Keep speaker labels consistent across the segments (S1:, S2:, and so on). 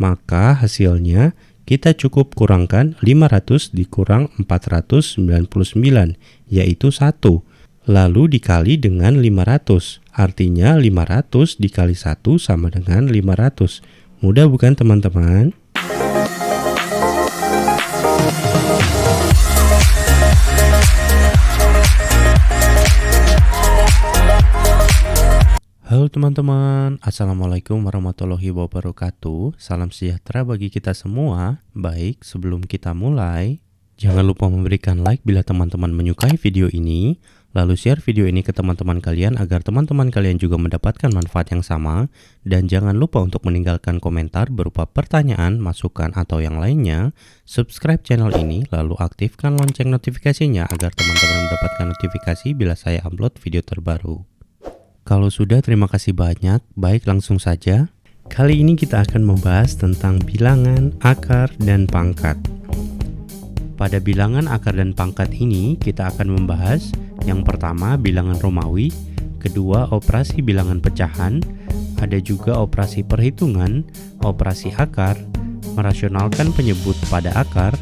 S1: maka hasilnya kita cukup kurangkan 500 dikurang 499, yaitu 1. Lalu dikali dengan 500, artinya 500 dikali 1 sama dengan 500. Mudah bukan teman-teman? Halo teman-teman, Assalamualaikum warahmatullahi wabarakatuh. Salam sejahtera bagi kita semua. Baik, sebelum kita mulai, jangan lupa memberikan like bila teman-teman menyukai video ini, lalu share video ini ke teman-teman kalian agar teman-teman kalian juga mendapatkan manfaat yang sama. Dan jangan lupa untuk meninggalkan komentar berupa pertanyaan, masukan, atau yang lainnya. Subscribe channel ini, lalu aktifkan lonceng notifikasinya agar teman-teman mendapatkan notifikasi bila saya upload video terbaru. Kalau sudah, terima kasih banyak. Baik, langsung saja. Kali ini kita akan membahas tentang bilangan, akar, dan pangkat. Pada bilangan, akar, dan pangkat ini, kita akan membahas yang pertama bilangan Romawi, kedua operasi bilangan pecahan, ada juga operasi perhitungan, operasi akar, merasionalkan penyebut pada akar,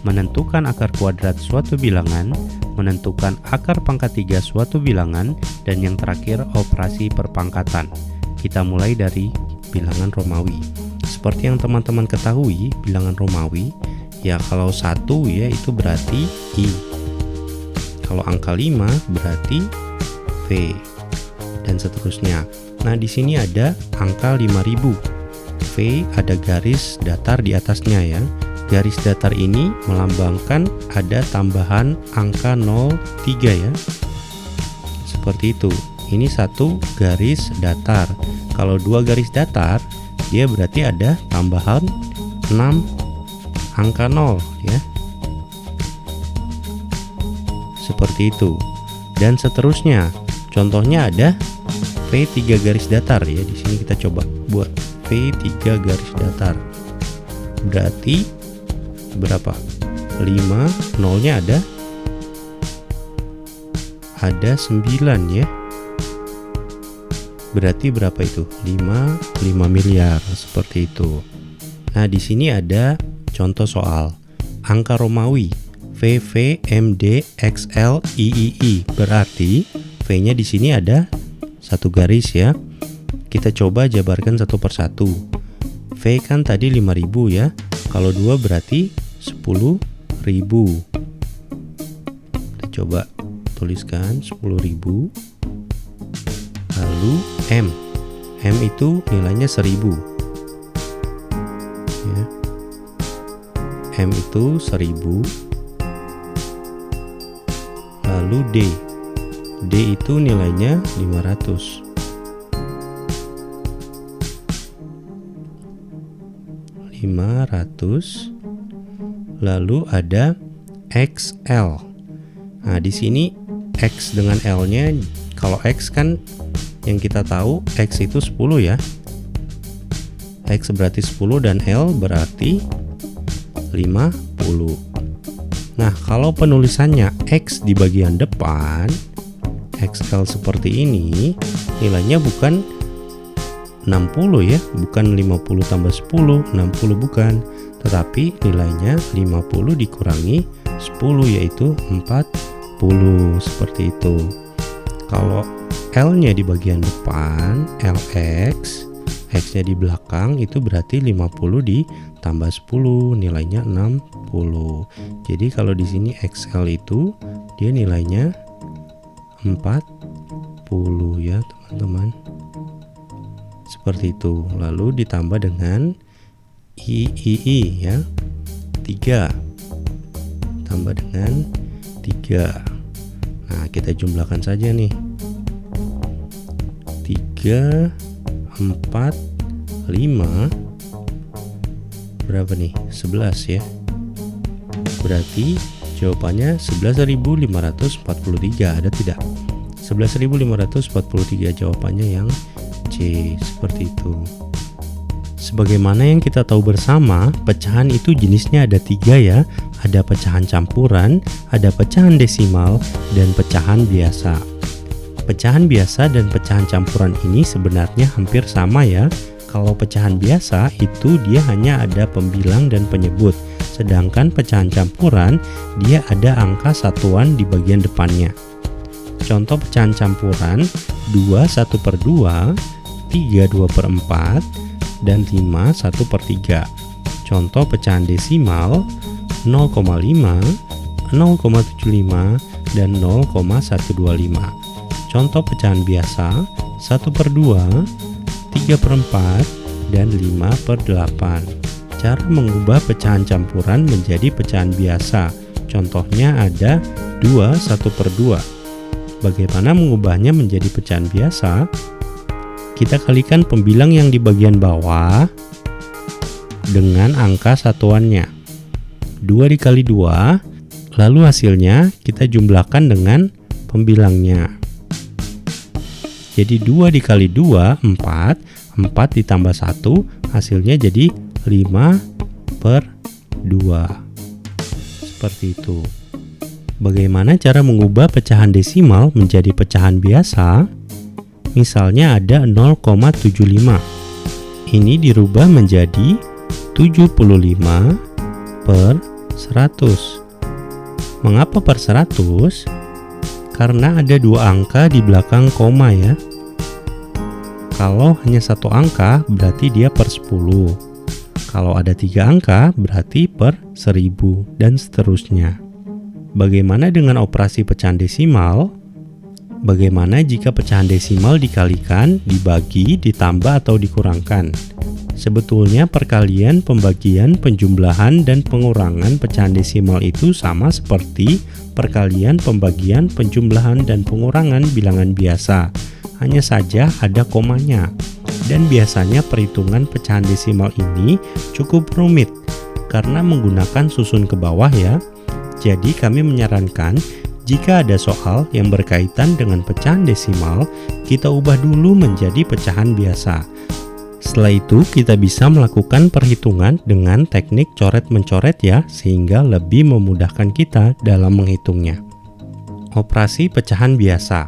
S1: menentukan akar kuadrat suatu bilangan, menentukan akar pangkat 3 suatu bilangan, dan yang terakhir operasi perpangkatan. Kita mulai dari bilangan Romawi. Seperti yang teman-teman ketahui, bilangan Romawi ya kalau 1 ya itu berarti I. Kalau angka 5 berarti V dan seterusnya. Nah, di sini ada angka 5000. V ada garis datar di atasnya ya. Garis datar ini melambangkan ada tambahan angka 03 ya. Seperti itu. Ini satu garis datar. Kalau 2 garis datar, dia berarti ada tambahan 6 angka 0 ya. Seperti itu. Dan seterusnya. Contohnya ada V3 garis datar ya. Di sini kita coba buat V3 garis datar. Berarti berapa? 5, nolnya ada 9 ya. Berarti berapa itu? 5 miliar seperti itu. Nah, di sini ada contoh soal angka Romawi VV MD XL III. Berarti V-nya di sini ada satu garis ya. Kita coba jabarkan satu persatu. V kan tadi 5000 ya. Kalau 2 berarti 10.000. Kita coba tuliskan 10.000. Lalu M itu nilainya 1000 ya. M itu 1000. Lalu D itu nilainya 500. Lalu ada XL. Nah, di sini X dengan L-nya, kalau X kan yang kita tahu X itu 10 ya. X berarti 10 dan L berarti 50. Nah, kalau penulisannya X di bagian depan, XL seperti ini, nilainya bukan 60 ya, bukan 50 tambah 10, 60 bukan, tetapi nilainya 50 dikurangi 10 yaitu 40, seperti itu. Kalau L-nya di bagian depan, LX, X-nya di belakang, itu berarti 50 ditambah 10, nilainya 60. Jadi kalau di sini XL itu dia nilainya 40 ya, teman-teman. Seperti itu. Lalu ditambah dengan III ya, 3 tambah dengan 3. Nah, kita jumlahkan saja nih. 3, 4, 5 berapa nih? 11 ya. Berarti jawabannya 11.543. Ada tidak? 11.543 jawabannya yang C, seperti itu. Sebagaimana yang kita tahu bersama, pecahan itu jenisnya ada 3 ya. Ada pecahan campuran, ada pecahan desimal, dan pecahan biasa. Pecahan biasa dan pecahan campuran ini sebenarnya hampir sama ya. Kalau pecahan biasa itu dia hanya ada pembilang dan penyebut, sedangkan pecahan campuran dia ada angka satuan di bagian depannya. Contoh pecahan campuran 2 1/2, 3 2/4, dan 5 1/3. Contoh pecahan desimal 0,5, 0,75, dan 0,125. Contoh pecahan biasa 1/2, 3/4, dan 5/8. Cara mengubah pecahan campuran menjadi pecahan biasa. Contohnya ada 2 1/2. Bagaimana mengubahnya menjadi pecahan biasa? Kita kalikan pembilang yang di bagian bawah dengan angka satuannya. 2 dikali 2, lalu hasilnya kita jumlahkan dengan pembilangnya. Jadi 2 dikali 2, 4, 4 ditambah 1, hasilnya jadi 5/2. Seperti itu. Bagaimana cara mengubah pecahan desimal menjadi pecahan biasa? Misalnya ada 0,75. Ini dirubah menjadi 75/100. Mengapa per 100? Karena ada dua angka di belakang koma ya. Kalau hanya satu angka berarti dia per 10. Kalau ada 3 angka berarti per 1000 dan seterusnya. Bagaimana dengan operasi pecahan desimal? Bagaimana jika pecahan desimal dikalikan, dibagi, ditambah atau dikurangkan? Sebetulnya perkalian, pembagian, penjumlahan, dan pengurangan pecahan desimal itu sama seperti perkalian, pembagian, penjumlahan, dan pengurangan bilangan biasa. Hanya saja ada komanya. Dan biasanya perhitungan pecahan desimal ini cukup rumit karena menggunakan susun ke bawah ya. Jadi kami menyarankan jika ada soal yang berkaitan dengan pecahan desimal, kita ubah dulu menjadi pecahan biasa. Setelah itu kita bisa melakukan perhitungan dengan teknik coret-mencoret ya, sehingga lebih memudahkan kita dalam menghitungnya. Operasi pecahan biasa.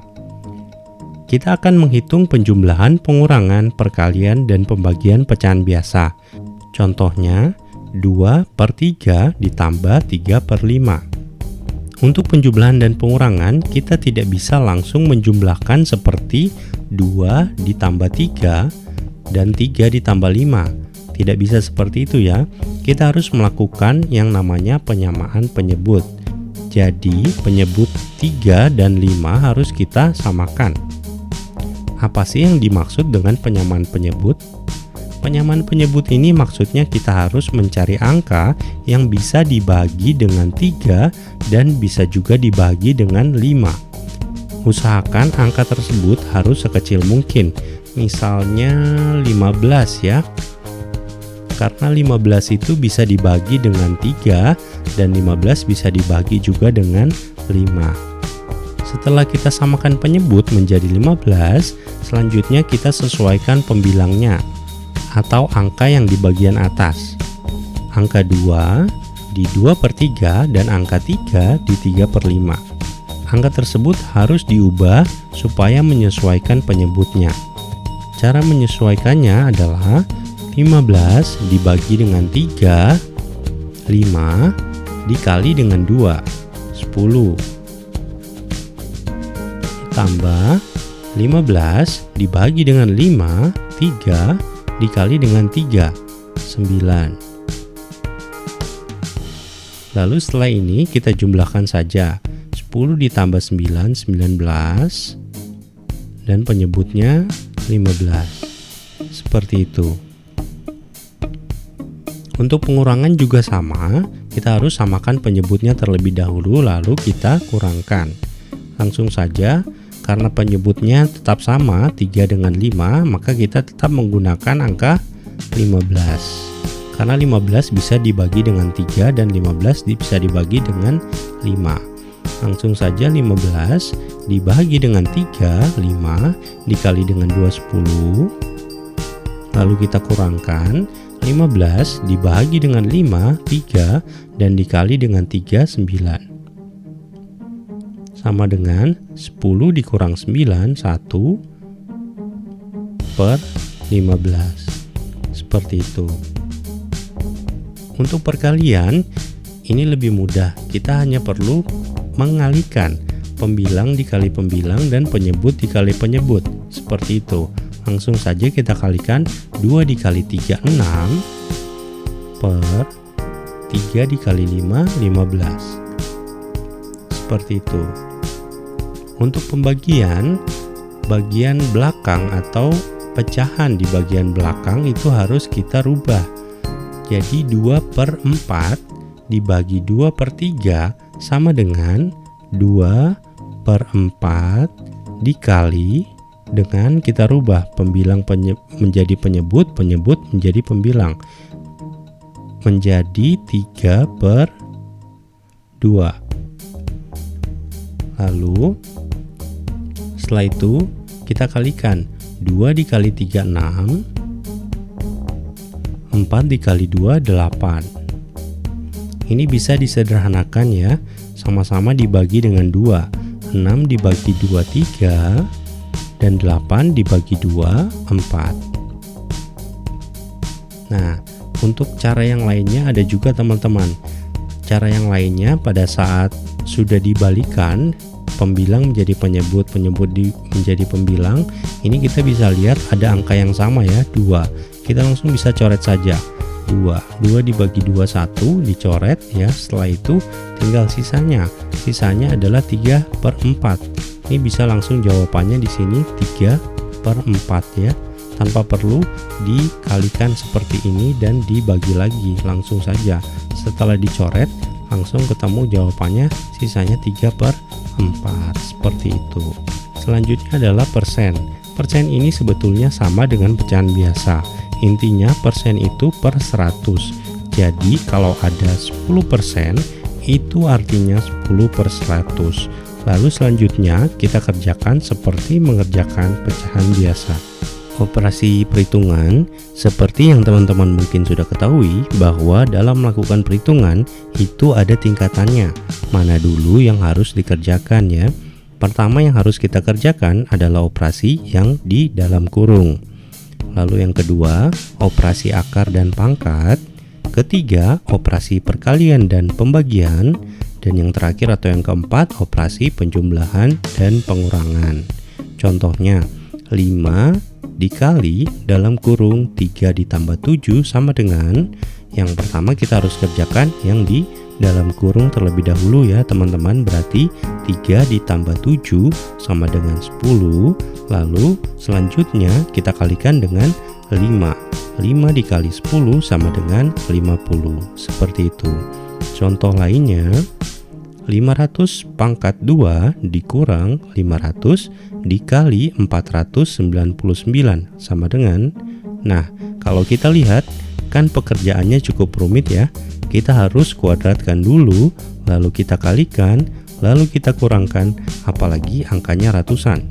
S1: Kita akan menghitung penjumlahan, pengurangan, perkalian, dan pembagian pecahan biasa. Contohnya 2/3 ditambah 3/5. Untuk penjumlahan dan pengurangan, kita tidak bisa langsung menjumlahkan seperti 2 ditambah 3 dan 3 ditambah 5. Tidak bisa seperti itu ya. Kita harus melakukan yang namanya penyamaan penyebut. Jadi penyebut 3 dan 5 harus kita samakan. Apa sih yang dimaksud dengan penyamaan penyebut? Penyamaan penyebut ini maksudnya kita harus mencari angka yang bisa dibagi dengan 3 dan bisa juga dibagi dengan 5. Usahakan angka tersebut harus sekecil mungkin, misalnya 15 ya. Karena 15 itu bisa dibagi dengan 3 dan 15 bisa dibagi juga dengan 5. Setelah kita samakan penyebut menjadi 15, selanjutnya kita sesuaikan pembilangnya atau angka yang di bagian atas. Angka 2 di 2/3 dan angka 3 di 3/5. Angka tersebut harus diubah supaya menyesuaikan penyebutnya. Cara menyesuaikannya adalah 15 dibagi dengan 3, 5 dikali dengan 2, 10. Tambah 15 dibagi dengan 5, 3 dikali dengan 3, 9. Lalu setelah ini kita jumlahkan saja. 10 ditambah 9, 19. Dan penyebutnya 15. Seperti itu. Untuk pengurangan juga sama. Kita harus samakan penyebutnya terlebih dahulu lalu kita kurangkan. Langsung saja. Karena penyebutnya tetap sama 3 dengan 5, maka kita tetap menggunakan angka 15. Karena 15 bisa dibagi dengan 3 dan 15 bisa dibagi dengan 5. Langsung saja 15 dibagi dengan 3, 5 dikali dengan 2, 10. Lalu kita kurangkan 15 dibagi dengan 5, 3 dan dikali dengan 3, 9. Sama dengan 10 dikurang 9, 1/15. seperti itu. Untuk perkalian ini lebih mudah, kita hanya perlu mengalihkan pembilang dikali pembilang dan penyebut dikali penyebut, seperti itu. Langsung saja kita kalikan 2 dikali 3 6 per 3 dikali 5 15, seperti itu. Untuk pembagian, bagian belakang atau pecahan di bagian belakang itu harus kita rubah. Jadi 2 per 4 dibagi 2 per 3 sama dengan 2 per 4 dikali dengan kita rubah pembilang menjadi penyebut, penyebut menjadi pembilang, menjadi 3 per 2. Lalu setelah itu kita kalikan 2 dikali 3 6, 4 dikali 2 8. Ini bisa disederhanakan ya, sama-sama dibagi dengan 2. 6 dibagi 2 3 dan 8 dibagi 2 4. Nah, untuk cara yang lainnya ada juga teman-teman. Cara yang lainnya pada saat sudah dibalikan pembilang menjadi penyebut, penyebut menjadi pembilang, ini kita bisa lihat ada angka yang sama ya, 2. Kita langsung bisa coret saja. 2 dibagi 2 1 dicoret ya. Setelah itu tinggal sisanya. Sisanya adalah 3 per 4. Ini bisa langsung jawabannya di sini 3 per 4 ya. Tanpa perlu dikalikan seperti ini dan dibagi lagi, langsung saja. Setelah dicoret langsung ketemu jawabannya, sisanya 3 per 4, seperti itu. Selanjutnya adalah persen. Persen ini sebetulnya sama dengan pecahan biasa. Intinya persen itu per 100. Jadi kalau ada 10% itu artinya 10 per 100. Lalu selanjutnya kita kerjakan seperti mengerjakan pecahan biasa. Operasi perhitungan seperti yang teman-teman mungkin sudah ketahui bahwa dalam melakukan perhitungan itu ada tingkatannya. Mana dulu yang harus dikerjakan ya? Pertama yang harus kita kerjakan adalah operasi yang di dalam kurung. Lalu yang kedua, operasi akar dan pangkat. Ketiga, operasi perkalian dan pembagian. Dan yang terakhir atau yang keempat, operasi penjumlahan dan pengurangan. Contohnya, 5 dikali dalam kurung 3 ditambah 7 sama dengan, yang pertama kita harus kerjakan yang di dalam kurung terlebih dahulu ya teman-teman. Berarti 3 ditambah 7 sama dengan 10. Lalu selanjutnya kita kalikan dengan 5. 5 dikali 10 sama dengan 50. Seperti itu. Contoh lainnya, 500 pangkat 2 dikurang 500 dikali 499 sama dengan, nah kalau kita lihat kan pekerjaannya cukup rumit ya. Kita harus kuadratkan dulu, lalu kita kalikan, lalu kita kurangkan, apalagi angkanya ratusan.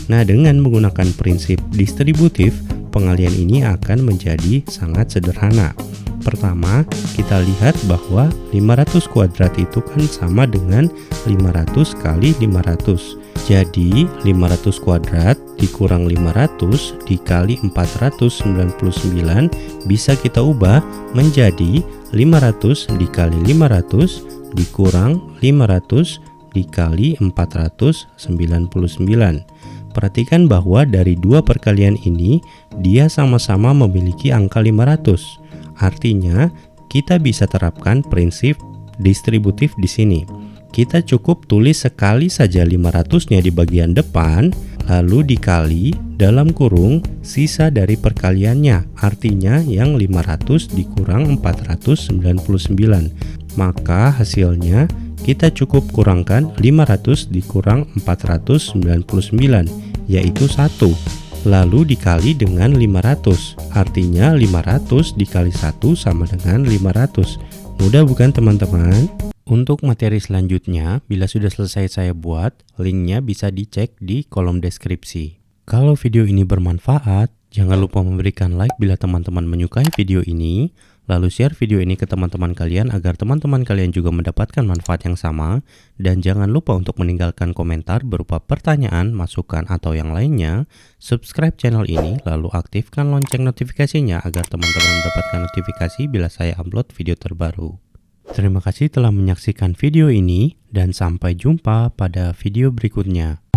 S1: Nah, dengan menggunakan prinsip distributif, pengalian ini akan menjadi sangat sederhana. Pertama, kita lihat bahwa 500 kuadrat itu kan sama dengan 500 kali 500. Jadi 500 kuadrat dikurang 500 dikali 499 bisa kita ubah menjadi 500 dikali 500 dikurang 500 dikali 499. Perhatikan bahwa dari dua perkalian ini dia sama-sama memiliki angka 500. Artinya, kita bisa terapkan prinsip distributif di sini. Kita cukup tulis sekali saja 500-nya di bagian depan, lalu dikali dalam kurung sisa dari perkaliannya. Artinya yang 500 dikurang 499. Maka hasilnya kita cukup kurangkan 500 dikurang 499, yaitu 1. Lalu dikali dengan 500, artinya 500 dikali 1 sama dengan 500. Mudah bukan teman-teman? Untuk materi selanjutnya, bila sudah selesai saya buat, linknya bisa dicek di kolom deskripsi. Kalau video ini bermanfaat, jangan lupa memberikan like bila teman-teman menyukai video ini, Lalu share video ini ke teman-teman kalian agar teman-teman kalian juga mendapatkan manfaat yang sama. Dan jangan lupa untuk meninggalkan komentar berupa pertanyaan, masukan, atau yang lainnya. Subscribe channel ini, lalu aktifkan lonceng notifikasinya agar teman-teman mendapatkan notifikasi bila saya upload video terbaru. Terima kasih telah menyaksikan video ini dan sampai jumpa pada video berikutnya.